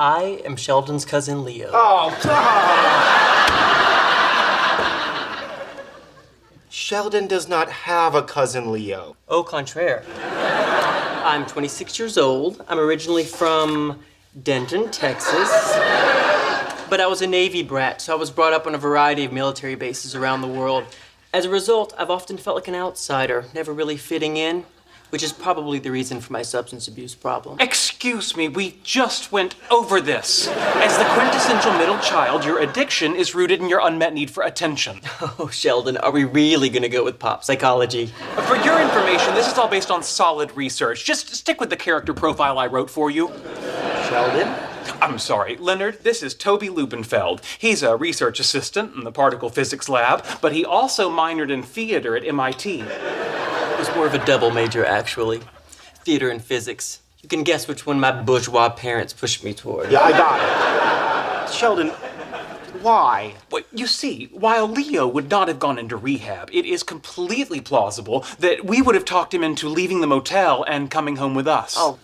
I am Sheldon's cousin Leo. Oh, Sheldon does not have a cousin Leo. Au contraire. I'm 26 years old. I'm originally from Denton, Texas. But I was a Navy brat, so I was brought up on a variety of military bases around the world. As a result, I've often felt like an outsider, never really fitting in, which is probably the reason for my substance abuse problem. Excuse me, we just went over this. As the quintessential middle child, your addiction is rooted in your unmet need for attention. Oh, Sheldon, are we really gonna go with pop psychology? For your information, this is all based on solid research. Just stick with the character profile I wrote for you. Sheldon? I'm sorry, Leonard, this is Toby Lubenfeld. He's a research assistant in the particle physics lab, but he also minored in theater at MIT. It was more of a double major, actually. Theater and physics. You can guess which one my bourgeois parents pushed me toward. Yeah, I got it. Sheldon, why? Well, you see, while Leo would not have gone into rehab, it is completely plausible that we would have talked him into leaving the motel and coming home with us. Oh.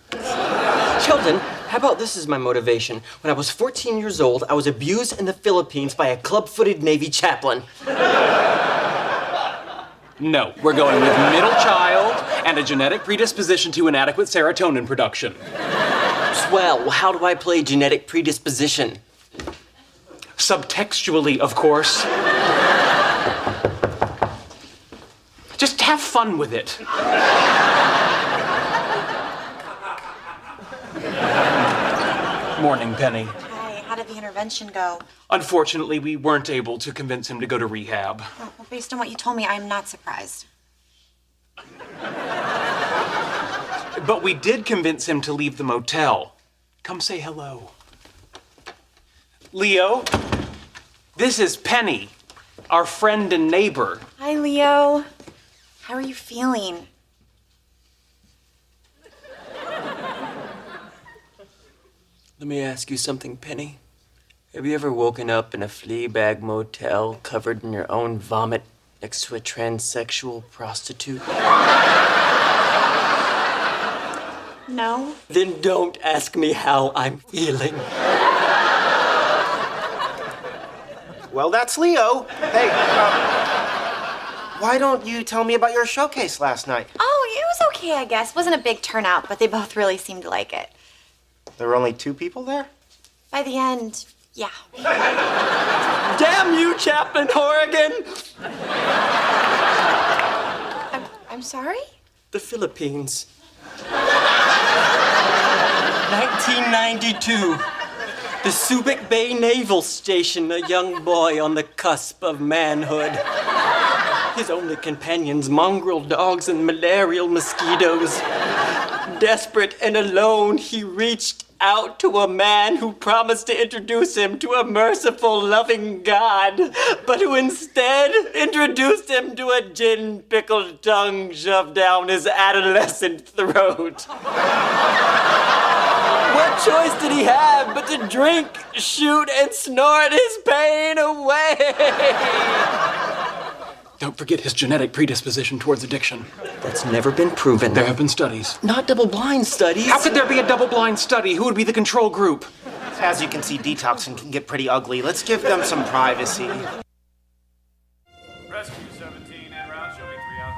Sheldon, how about this as my motivation? When I was 14 years old, I was abused in the Philippines by a club-footed Navy chaplain. No, we're going with middle child and a genetic predisposition to inadequate serotonin production. Swell. How do I play genetic predisposition? Subtextually, of course. Just have fun with it. Morning, Penny. Hi, how did the intervention go? Unfortunately, we weren't able to convince him to go to rehab. Oh, well, based on what you told me, I'm not surprised. But we did convince him to leave the motel. Come say hello. Leo, this is Penny, our friend and neighbor. Hi, Leo. How are you feeling? Let me ask you something, Penny. Have you ever woken up in a flea bag motel covered in your own vomit next to a transsexual prostitute? No. Then don't ask me how I'm feeling. Well, that's Leo. Hey, why don't you tell me about your showcase last night? Oh, it was okay, I guess. Wasn't a big turnout, but they both really seemed to like it. There were only 2 people there? By the end, yeah. Damn you, Chaplain Horrigan! I'm sorry? The Philippines. 1992. The Subic Bay Naval Station, a young boy on the cusp of manhood. His only companions, mongrel dogs and malarial mosquitoes. Desperate and alone, he reached out to a man who promised to introduce him to a merciful, loving God, but who instead introduced him to a gin-pickled tongue shoved down his adolescent throat. What choice did he have but to drink, shoot, and snort his pain away? Don't forget his genetic predisposition towards addiction. That's never been proven. There have been studies. Not double-blind studies. How could there be a double-blind study? Who would be the control group? As you can see, detoxing can get pretty ugly. Let's give them some privacy. Rescue 17 en route. Show me 3 out.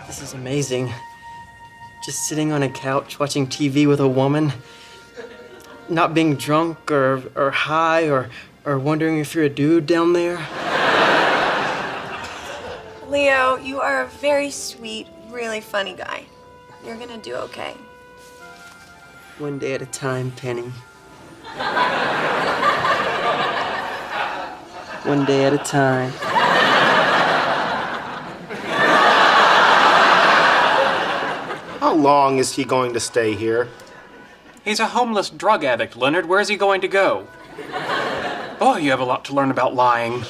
This is amazing. Just sitting on a couch watching TV with a woman. Not being drunk or high or wondering if you're a dude down there. Leo, you are a very sweet, really funny guy. You're gonna do okay. One day at a time, Penny. One day at a time. How long is he going to stay here? He's a homeless drug addict, Leonard. Where's he going to go? Boy, you have a lot to learn about lying.